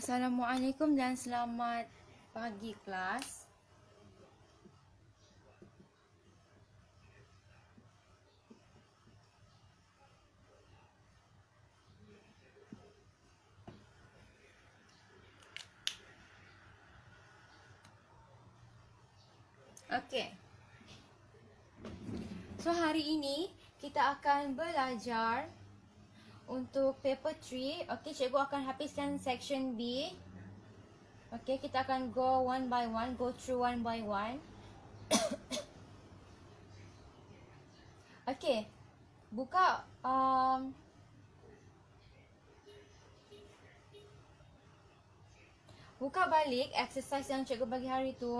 Assalamualaikum dan selamat pagi kelas. Okey. So hari ini kita akan belajar untuk paper 3. Okey, cikgu akan habiskan section B. Okey, kita akan go one by one, go through one by one. Okey. Buka buka balik exercise yang cikgu bagi hari tu.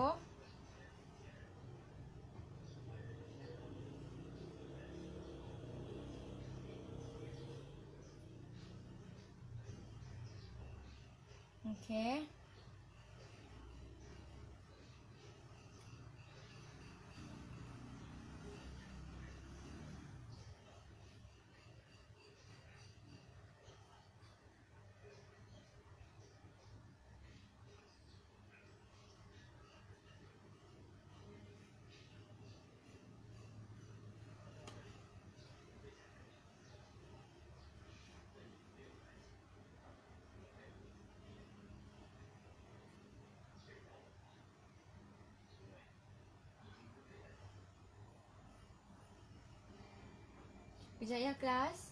Okey. Sekejap ya kelas.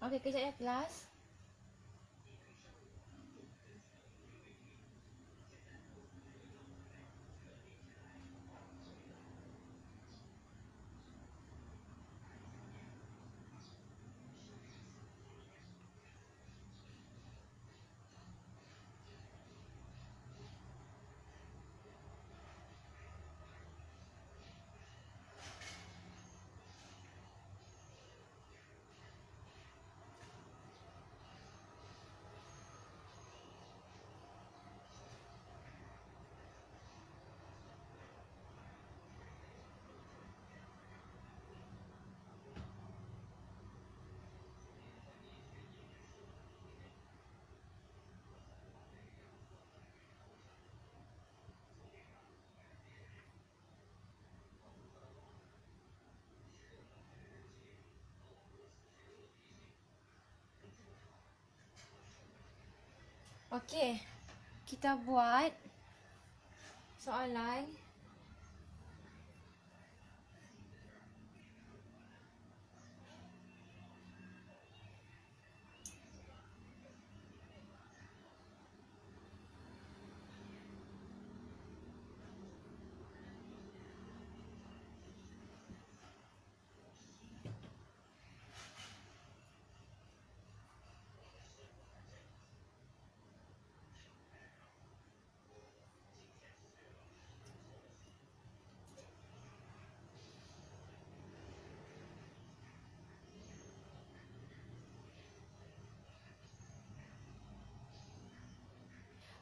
Okey, kejap ya kelas. Okey, kita buat soalan.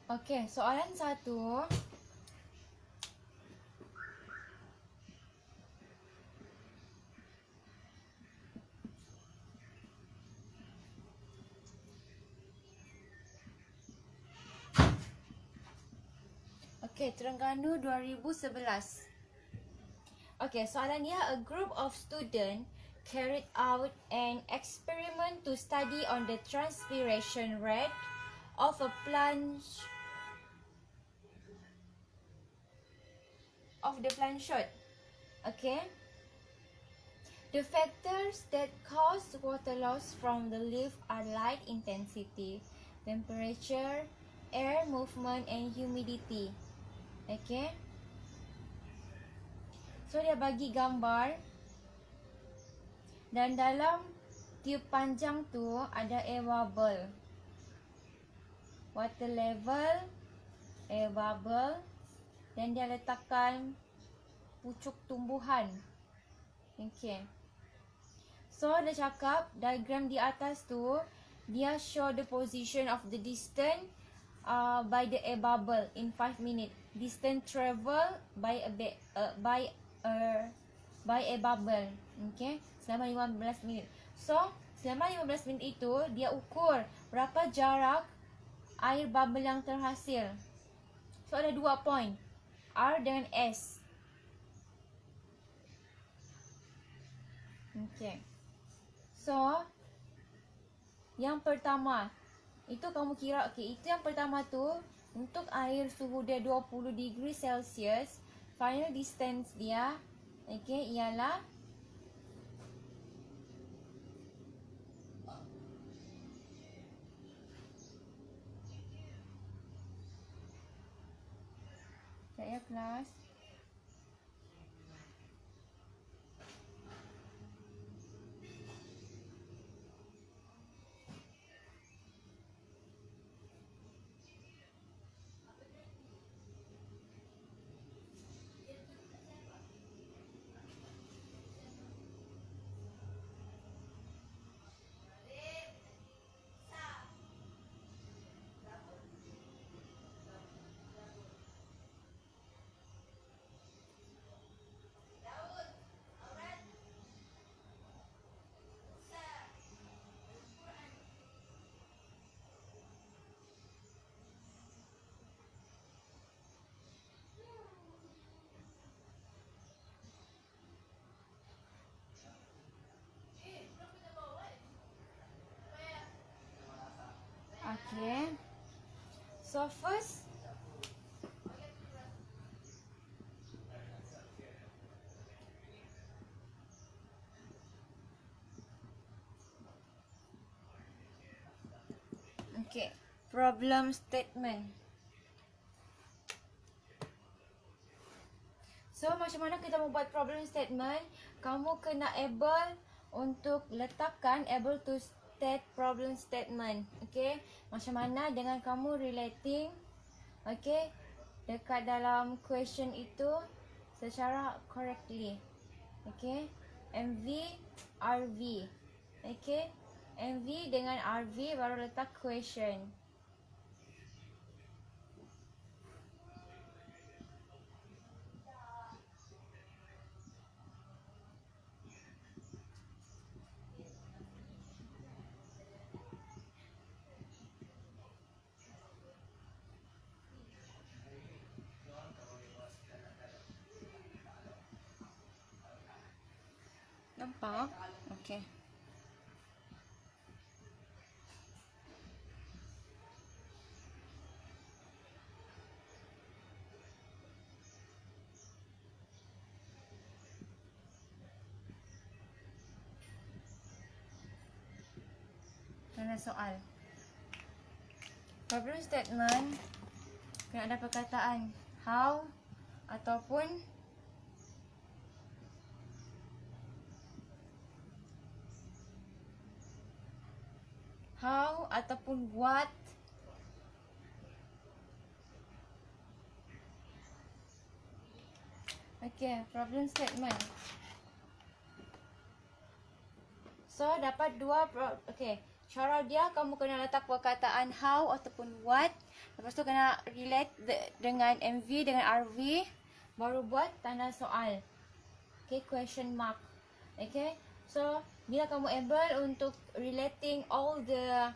Okey, soalan 1. Okey, Terengganu 2011. Okey, soalan dia, a group of students carried out an experiment to study on the transpiration rate of a plant shot. Okay. The factors that cause water loss from the leaf are light intensity, temperature, air movement, and humidity. Okay. So dia bagi gambar, dan dalam tiup panjang tu ada air bubble. water level, air bubble, dan dia letakkan pucuk tumbuhan. Okay. So dia cakap diagram di atas tu dia show the position of the distance by the air bubble in 5 minutes. Distance travel by a bubble. Okay, selama 15 minit. So selama 15 minit itu dia ukur berapa jarak air bubble yang terhasil. So ada 2 point, R dengan S. Okay. So yang pertama itu kamu kira, okay, itu yang pertama tu untuk air suhu dia 20 degree Celsius, final distance dia, okay, ialah saya kelas okay. So first okay, problem statement. So macam mana kita membuat problem statement? Kamu kena able untuk letakkan able to state problem statement. Okay, macam mana dengan kamu relating, okay, dekat dalam question itu secara correctly. Okay, MV, RV. Okay, MV dengan RV baru letak question. Nampak? Okay. Ada soal. Problem statement kena ada perkataan how ataupun what. Okay, problem statement. So dapat dua okay. Cara dia kamu kena letak perkataan how ataupun what. Lepas tu kena relate dengan MV dengan RV. Baru buat tanda soal. Okay, question mark. Okay, so bila kamu able untuk relating all the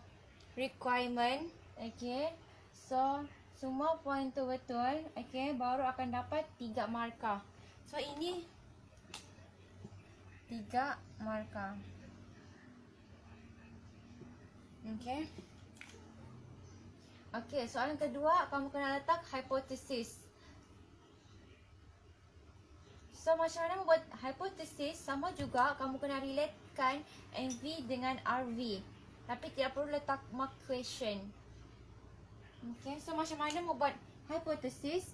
requirement, okay, so semua point tu betul, okay, baru akan dapat 3 markah. So ini 3 markah. Okay. Okay, soalan kedua kamu kena letak hypothesis. So macam mana membuat hypothesis? Sama juga kamu kena relatekan MV dengan RV. Tapi tidak perlu letak mark question. Okay, so macam mana membuat hypothesis?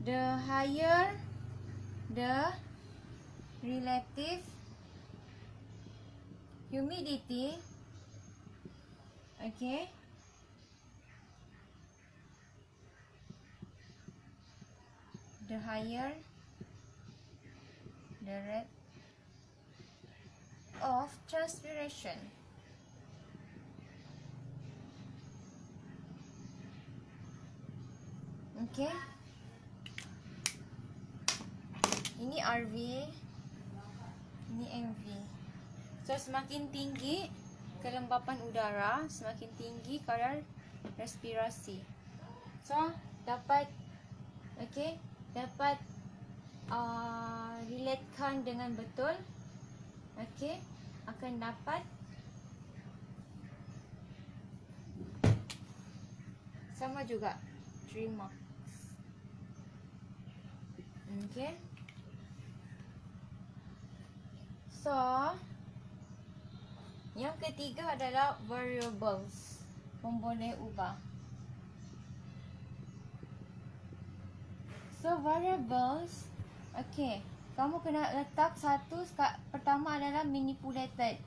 The higher the relative humidity. Okay. The higher the rate of transpiration. Okay. Ini RV, ini MV. So semakin tinggi kelembapan udara, semakin tinggi kadar respirasi. So dapat, okay, dapat relatekan dengan betul. Okay, akan dapat sama juga 3 marks. Okay. So, yang ketiga adalah variables, pemboleh ubah. So, variables, okay, kamu kena letak satu. Pertama adalah manipulated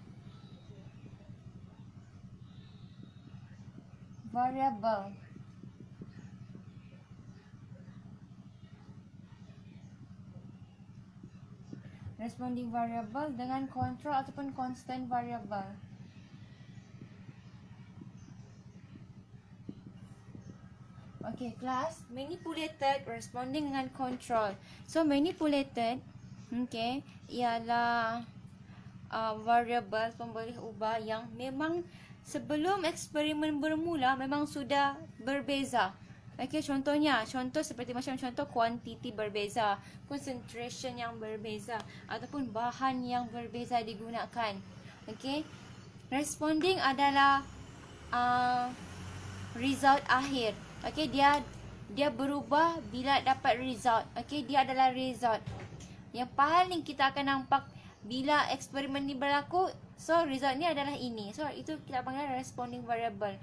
variable. Responding variable dengan control ataupun constant variable. Okay, kelas manipulated responding dengan control. So manipulated, okay, ialah variable pemboleh ubah yang memang sebelum eksperimen bermula memang sudah berbeza. Okay, contoh seperti macam contoh kuantiti berbeza, concentration yang berbeza, ataupun bahan yang berbeza digunakan. Okay, responding adalah result akhir. Okay, dia berubah bila dapat result. Okay, dia adalah result yang paling kita akan nampak bila eksperimen ni berlaku. So result ni adalah ini. So itu kita panggil responding variable.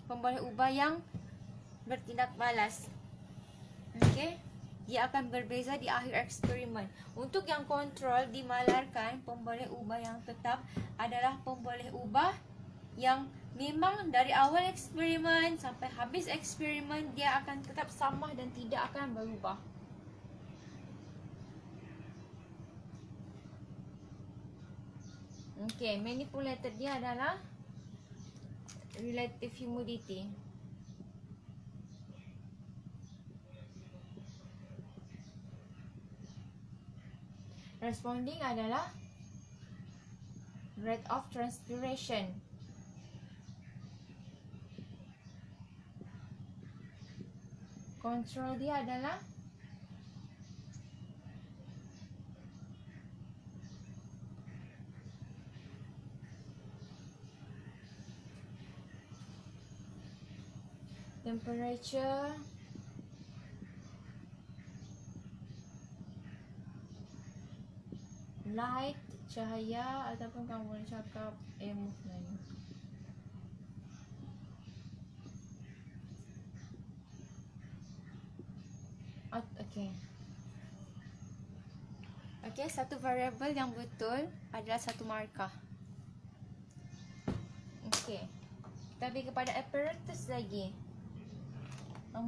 Pemboleh ubah yang bertindak balas. Okay, dia akan berbeza di akhir eksperimen. Untuk yang kontrol dimalarkan, pemboleh ubah yang tetap adalah pemboleh ubah yang memang dari awal eksperimen sampai habis eksperimen dia akan tetap sama dan tidak akan berubah. Okay, manipulated dia adalah relative humidity. Responding adalah rate of transpiration. Control dia adalah temperature, light, cahaya, ataupun kamu boleh cakap air movement. Okay. Okay, satu variable yang betul adalah satu markah. Okay, kita pergi kepada apparatus lagi. 4.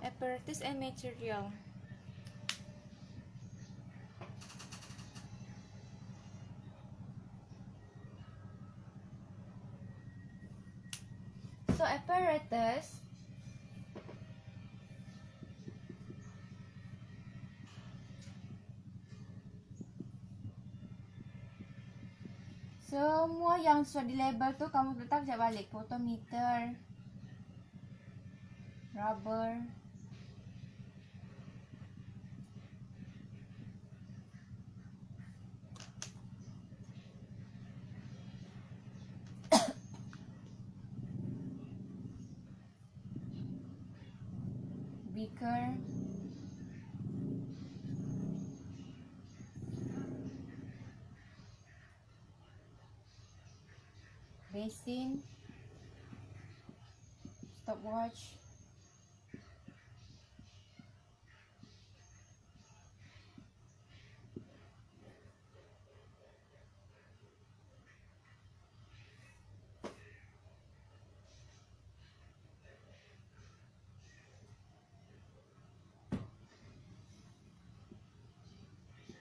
Apparatus and material. So apparatus semua yang sudah di label tu kamu letak sekejap balik. Photometer, rubber, beaker, scene, stopwatch.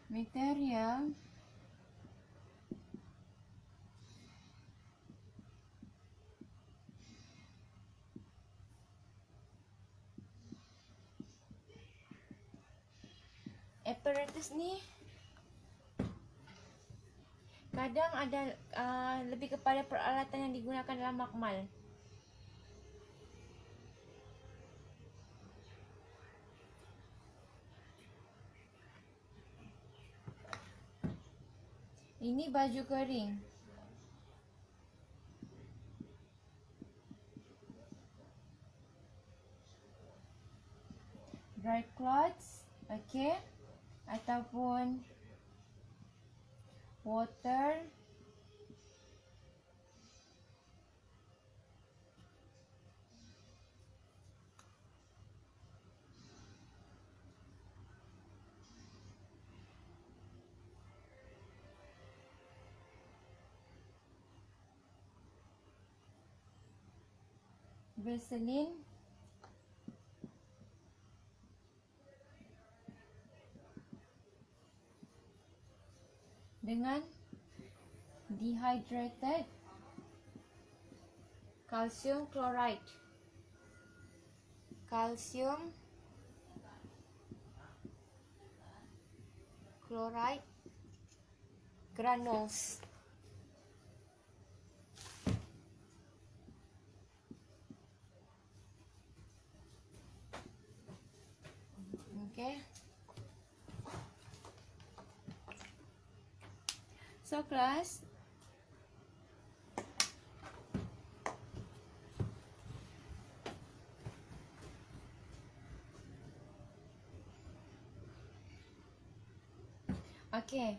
Material. Apparatus ni kadang ada lebih kepada peralatan yang digunakan dalam makmal. Ini baju kering. Dry clothes, okay, ataupun water. Vaseline. Dengan dehydrated calcium chloride. Calcium chloride granules. Okay. So class, okay.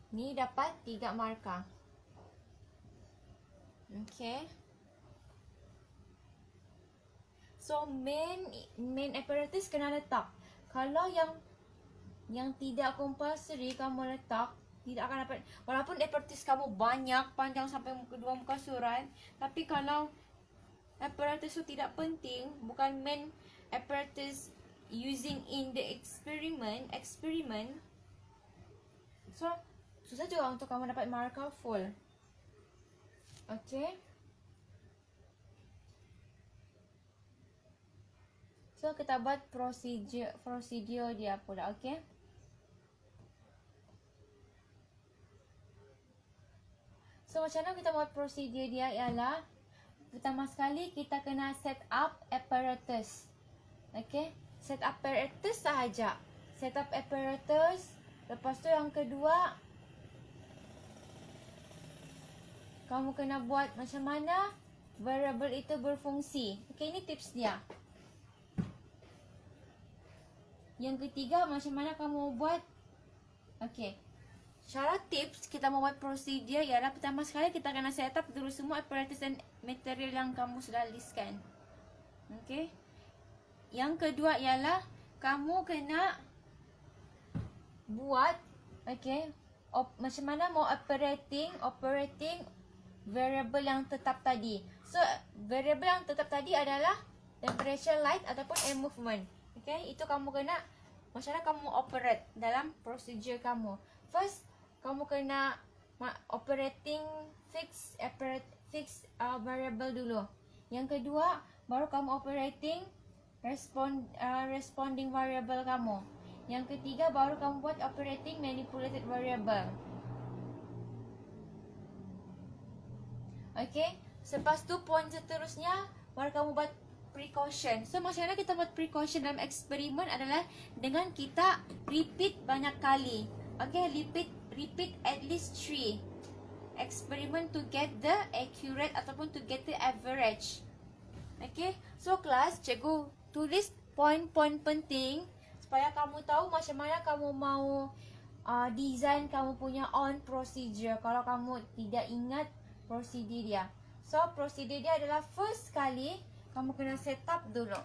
Ni dapat 3 markah. Okay. So main apparatus kena letak. Kalau yang tidak compulsory kamu letak, tidak akan dapat. Walaupun apparatus kamu banyak, panjang sampai kedua muka surat, tapi kalau apparatus itu tidak penting, bukan main apparatus using in the experiment, so susah juga untuk kamu dapat markah full. Okay. So kita buat prosedur dia pula, okay. So macam mana kita buat prosedur dia ialah, pertama sekali kita kena set up apparatus. Okay, set up apparatus sahaja. Set up apparatus. Lepas tu yang kedua, kamu kena buat macam mana variable itu berfungsi. Okay, ini tips dia. Yang ketiga, macam mana kamu buat. Okay, cara tips kita membuat prosedur ialah, pertama sekali kita kena set up dulu semua apparatus dan material yang kamu sudah listkan. Okay. Yang kedua ialah kamu kena buat, okay, macam mana mau operating variable yang tetap tadi. So variable yang tetap tadi adalah temperature, light ataupun air movement. Okay, itu kamu kena macam mana kamu operate dalam prosedur kamu. First, kamu kena operating fix variable dulu. Yang kedua, baru kamu operating responding variable kamu. Yang ketiga, baru kamu buat operating manipulated variable. Okay, selepas tu point seterusnya baru kamu buat precaution. So macam mana kita buat precaution dalam eksperimen adalah dengan kita repeat banyak kali. Okay, repeat at least 3. eksperimen to get the accurate ataupun to get the average. Okay, so kelas, cikgu tulis poin-poin penting supaya kamu tahu macam mana kamu mau design kamu punya on procedure kalau kamu tidak ingat prosedur dia. So, prosedur dia adalah first kali kamu kena set up dulu.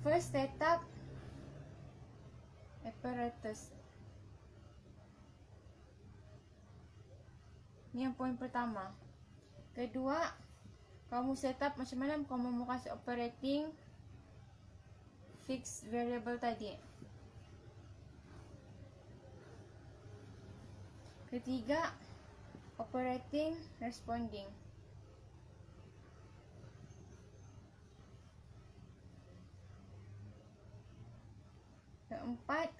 First, set up apparatus. Ni yang poin pertama. Kedua, kamu set up macam mana kamu mau kasih operating fixed variable tadi. Ketiga, operating responding. Keempat,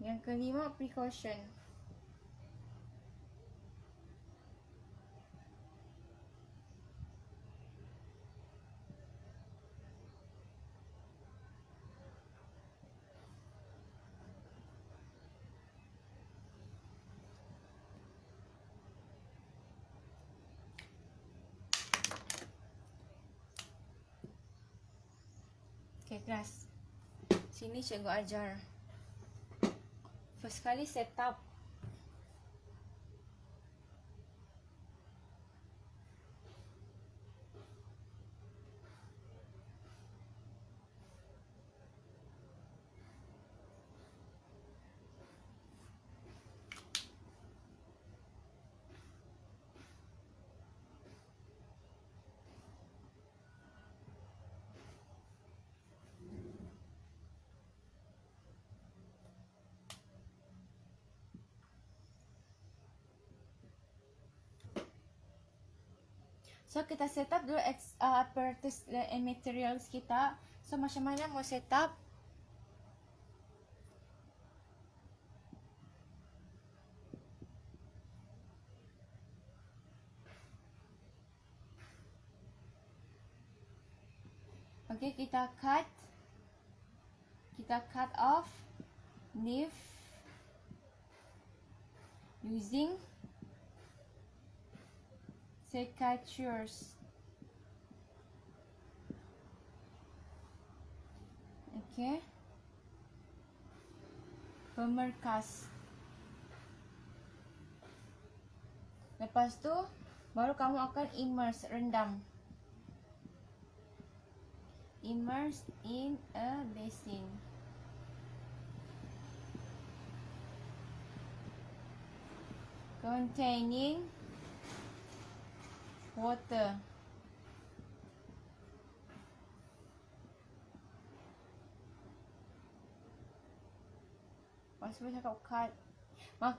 yang kelima, precaution. Okay, kelas. Sini cikgu ajar. First kali set up. So, kita set up dulu apparatus and materials kita. So, macam mana mau set up? Okay, kita cut off leaf using secateurs. Okay, pemerkas. Lepas tu baru kamu akan immerse, rendam. Immerse in a basin. Containing water. Lepas tu cakap cut.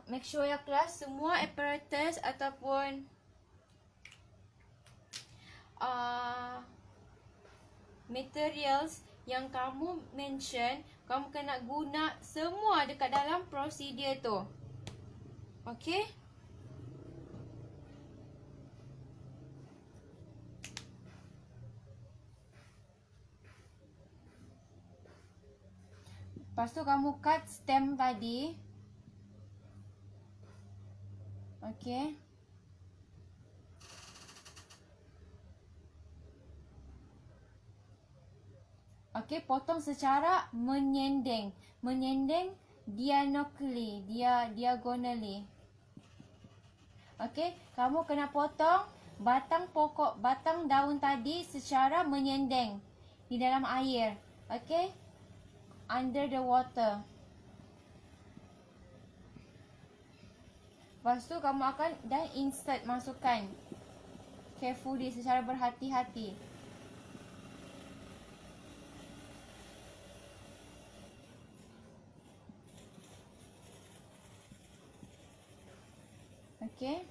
Make sure ya kelas, semua apparatus ataupun materials yang kamu mention, kamu kena guna semua dekat dalam prosedur tu. Okay? Lepas tu kamu cut stem tadi. Okay. Okay, potong secara menyendeng. Menyendeng diagonally. Okay, kamu kena potong batang pokok, batang daun tadi secara menyendeng di dalam air. Okay, under the water. Lepas tu kamu akan dan insert, masukkan carefully secara berhati-hati. Okey.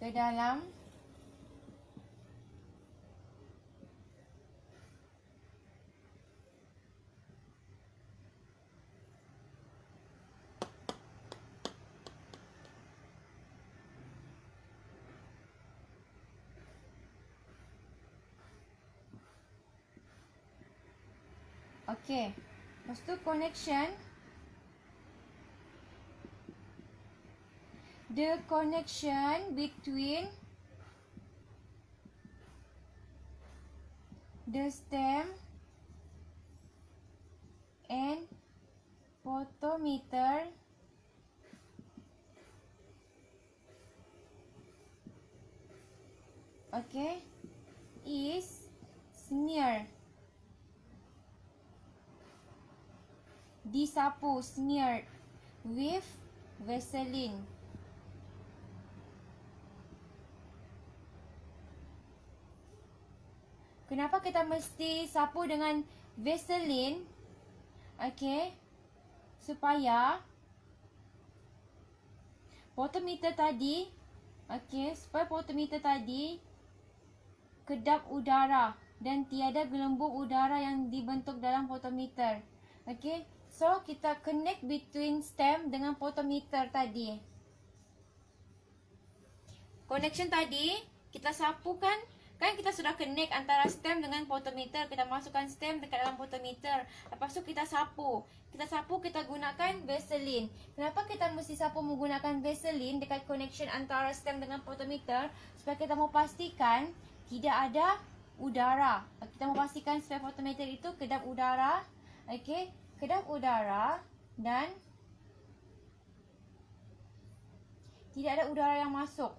Ke dalam okey. Lepas tu connection. The connection between the stem and photometer okay is smear. Disapu, smeared with Vaseline. Kenapa kita mesti sapu dengan Vaseline? Okey. Supaya photometer tadi, okey, supaya photometer tadi kedap udara dan tiada gelembung udara yang dibentuk dalam photometer. Okey. So kita connect between stem dengan photometer tadi. Connection tadi kita sapukan. Kan kita sudah connect antara stem dengan photometer. Kita masukkan stem dekat dalam photometer. Lepas tu kita sapu. Kita sapu, kita gunakan Vaseline. Kenapa kita mesti sapu menggunakan Vaseline dekat connection antara stem dengan photometer? Supaya kita mau pastikan tidak ada udara. Kita mau pastikan supaya photometer itu kedap udara. Okey, kedap udara dan tidak ada udara yang masuk.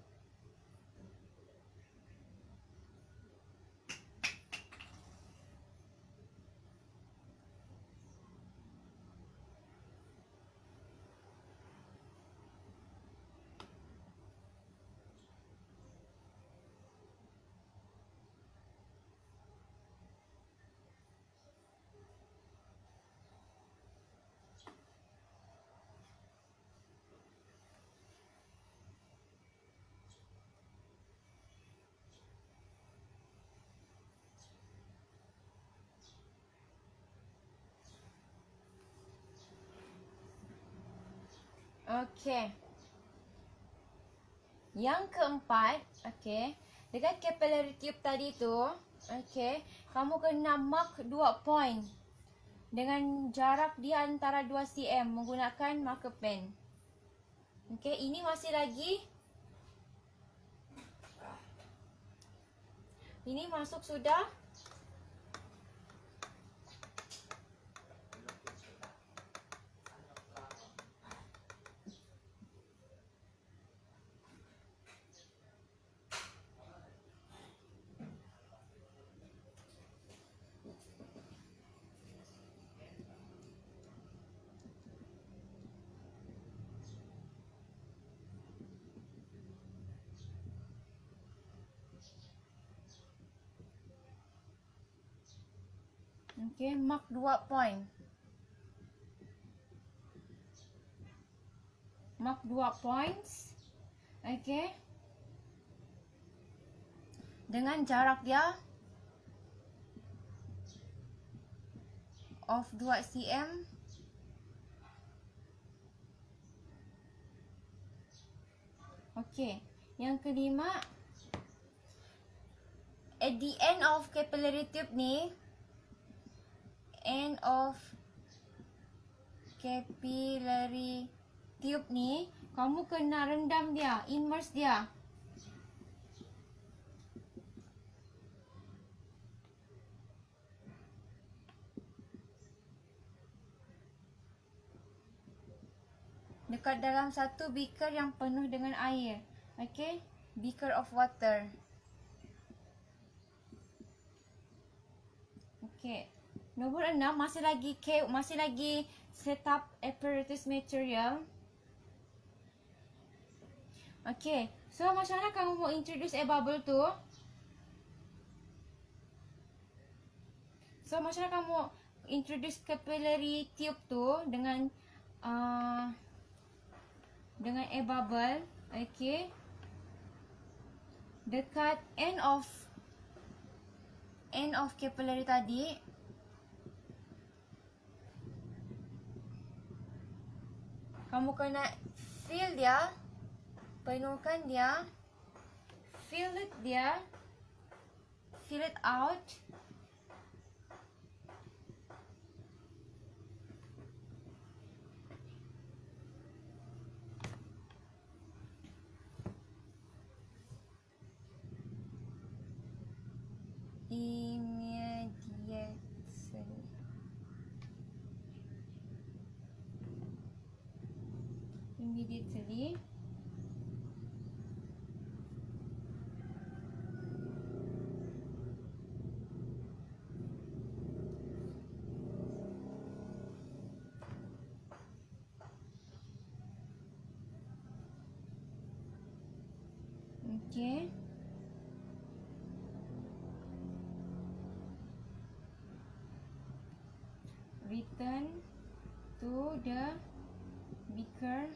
Okey. Yang keempat, okey, dekat capillary tube tadi tu, okey, kamu kena mark 2 point dengan jarak dia antara 2 cm menggunakan marker pen. Okey, ini masih lagi. Ini masuk sudah. Okey, mark 2 point. Mark 2 points. Okey. Dengan jarak dia of 2 cm. Okey. Yang kelima, at the end of capillary tube ni, end of capillary tube ni, kamu kena rendam dia, immerse dia. Dekat dalam satu beaker yang penuh dengan air. Okey, beaker of water. Okey. Nombor 6, masih lagi setup apparatus material. Okey. So macam mana kamu mau introduce air bubble tu? So macam mana kamu introduce capillary tube tu dengan dengan air bubble, okay, dekat end of capillary tadi. Kamu kena fill dia, penuhkan dia, fill it out. Immediately. Okay. Return to the beaker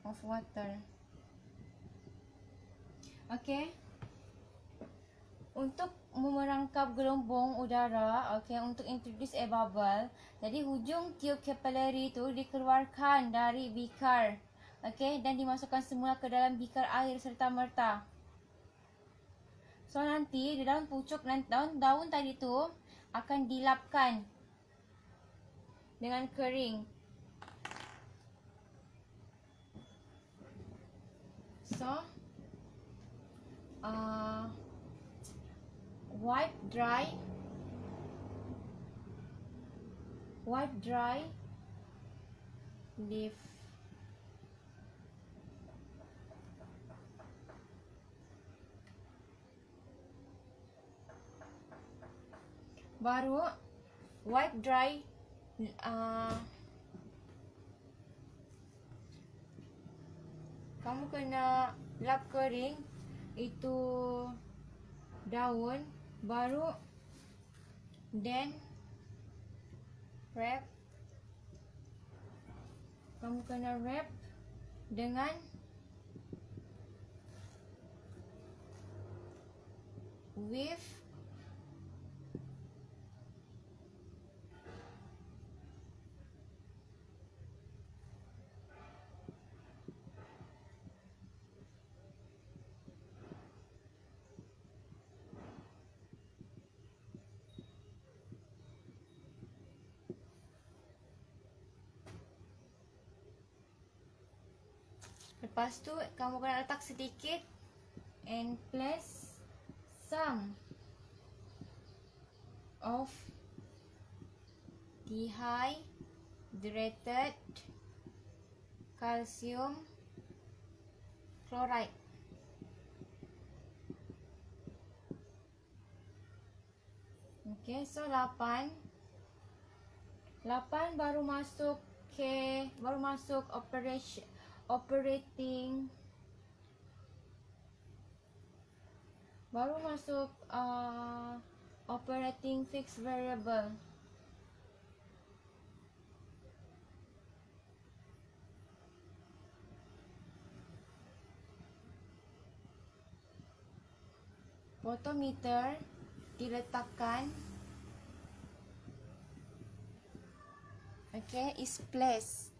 of water. Okay. Untuk memerangkap gelembung udara, okay, untuk introduce air bubble, jadi hujung tube capillary tu dikeluarkan dari beaker, okay, dan dimasukkan semula ke dalam beaker air serta merta. So nanti di dalam pucuk daun tadi tu akan dilapkan dengan kering. So wipe dry leaf. Baru wipe dry kamu kena lap kering itu daun, baru then wrap. Kamu kena wrap dengan with lepas tu kamu kena letak sedikit and place some of dehydrated calcium chloride. Okay, so 8 baru masuk operating fixed variable. Photometer diletakkan, okay, is placed.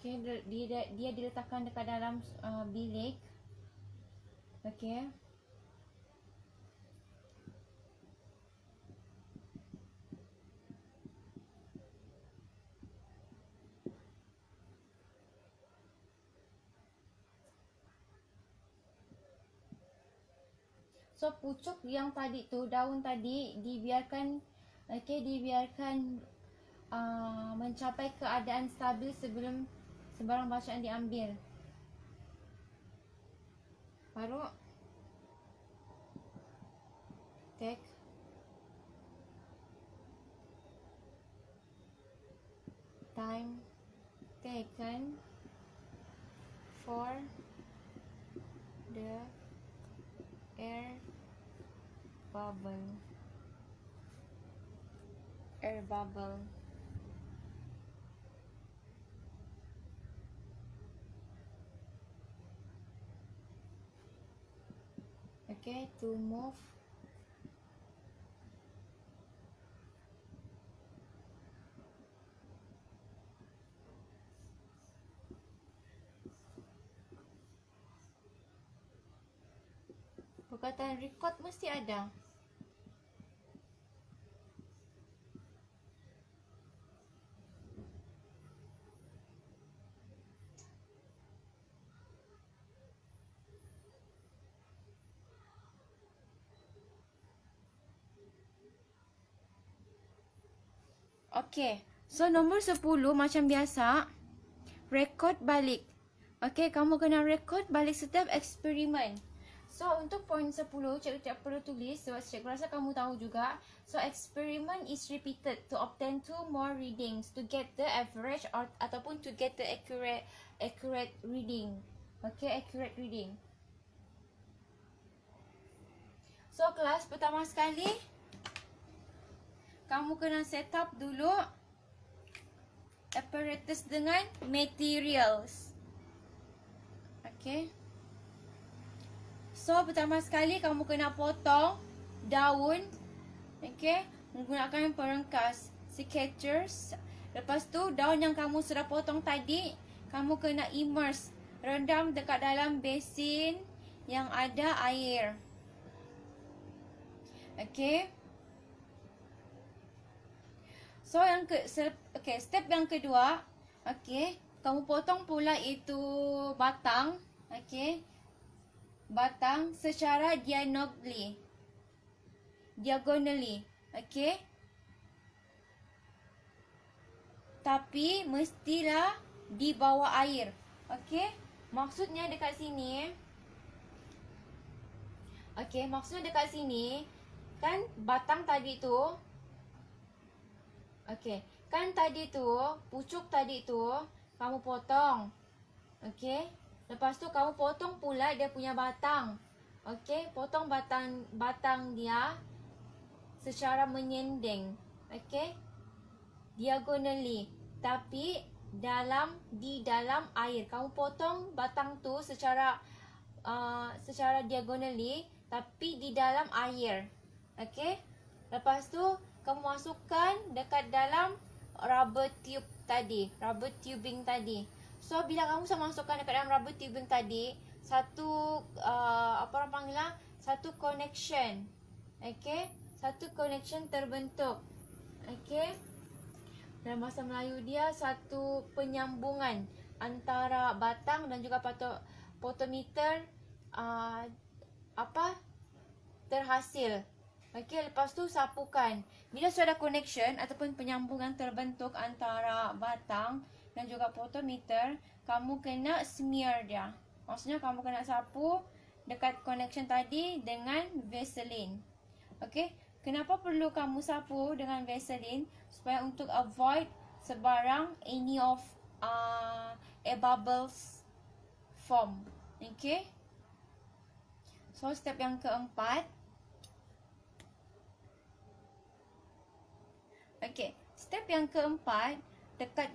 Okay, dia diletakkan dekat dalam bilik. Okay. So pucuk yang tadi tu, daun tadi dibiarkan, okay, mencapai keadaan stabil sebelum sebarang bacaan diambil. Baru take time taken for the air bubble. Okay, to move perkataan record mesti ada. Okay, so nombor 10 macam biasa, record balik. Okay, kamu kena record balik setiap eksperimen. So, untuk poin 10, cikgu perlu tulis sebab cikgu rasa kamu tahu juga. So, experiment is repeated to obtain 2 more readings to get the average or ataupun to get the accurate reading. Okay, accurate reading. So, kelas pertama sekali, kamu kena set up dulu apparatus dengan materials. Okay. So, pertama sekali kamu kena potong daun. Okay. Menggunakan perengkas secateurs. Lepas tu, daun yang kamu sudah potong tadi, kamu kena immerse. Rendam dekat dalam besin yang ada air. Okay. So, step yang kedua. Okay. Kamu potong pula itu batang. Okay. Batang secara diagonally. Okay. Tapi mestilah di bawah air. Okay. Maksudnya dekat sini. Okay. Maksudnya dekat sini. Kan batang tadi tu. Okay. Kan tadi tu, pucuk tadi tu, kamu potong. Okay. Lepas tu kamu potong pula dia punya batang. Okay. Potong batang dia secara menyending. Okay. Diagonally. Tapi di dalam air. Kamu potong batang tu secara diagonally. Tapi di dalam air. Okay. Lepas tu kamu masukkan dekat dalam rubber tube tadi. Rubber tubing tadi. So, bila kamu masukkan dekat dalam rubber tubing tadi, satu, satu connection. Okay. Satu connection terbentuk. Okay. Dalam bahasa Melayu dia, satu penyambungan antara batang dan juga potometer terhasil. Okay, lepas tu sapukan. Bila sudah ada connection ataupun penyambungan terbentuk antara batang dan juga potometer, kamu kena smear dia. Maksudnya kamu kena sapu dekat connection tadi dengan Vaseline. Okay. Kenapa perlu kamu sapu dengan Vaseline? Supaya untuk avoid sebarang any of air bubbles form. Okay. So, step yang keempat. Okay. Step yang keempat, dekat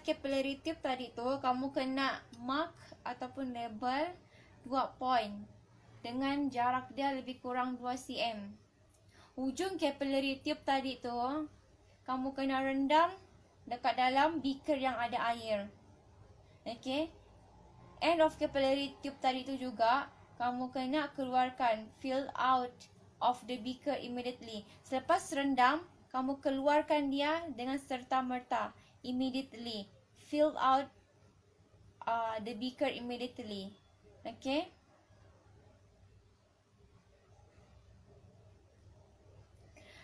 capillary tube tadi tu, kamu kena mark ataupun label 2 point dengan jarak dia lebih kurang 2 cm. Ujung capillary tube tadi tu, kamu kena rendam dekat dalam beaker yang ada air. Okay. End of capillary tube tadi tu juga, kamu kena keluarkan, fill out of the beaker immediately. Selepas rendam, kamu keluarkan dia dengan serta-merta. Immediately. Fill out the beaker immediately. Okay.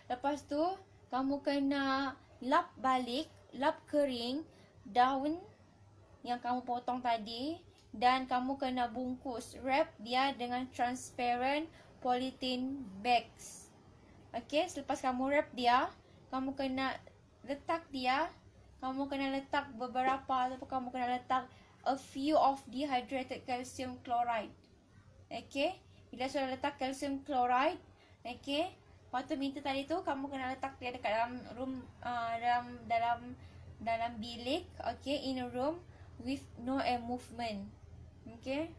Lepas tu, kamu kena lap balik, lap kering daun yang kamu potong tadi dan kamu kena bungkus, wrap dia dengan transparent polythene bags. Okay, selepas kamu wrap dia, kamu kena letak dia, kamu kena letak beberapa ataupun kamu kena letak a few of dehydrated calcium chloride. Okay, bila sudah letak calcium chloride, okay, lepas tu meter tadi tu kamu kena letak dia dekat dalam room, dalam bilik, okay, in a room with no air movement. Okay,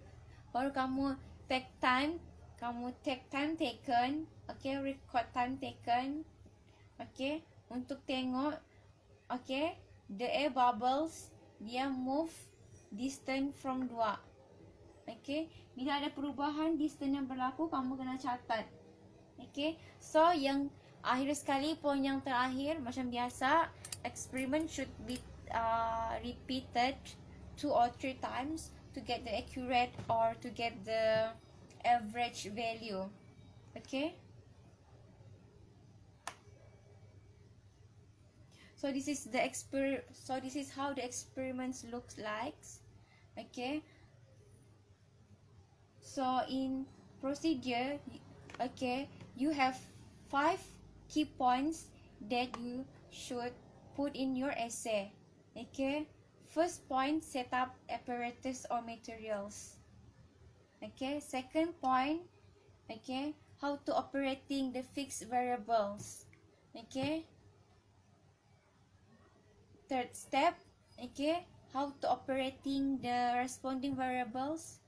baru kamu take time taken, okay, record time taken, okay, untuk tengok, okay, the air bubbles dia move distant from 2. Okay, bila ada perubahan distance yang berlaku, kamu kena catat. Okay, so yang akhir sekali, poin yang terakhir, macam biasa, experiment should be repeated 2 or 3 times to get the accurate or to get the average value. Okay, so this is how the experiments looks like. Okay, so in procedure, okay, you have 5 key points that you should put in your essay. Okay, first point, set up apparatus or materials. Okay, second point, okay, how to operating the fixed variables. Okay, third step, okay, how to operating the responding variables.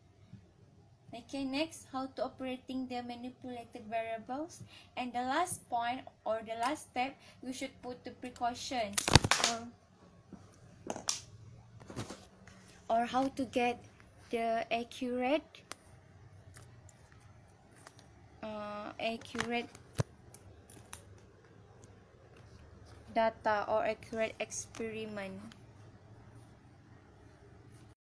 Okay, next, how to operating the manipulated variables. And the last point or the last step, you should put the precautions or how to get the accurate data or accurate experiment.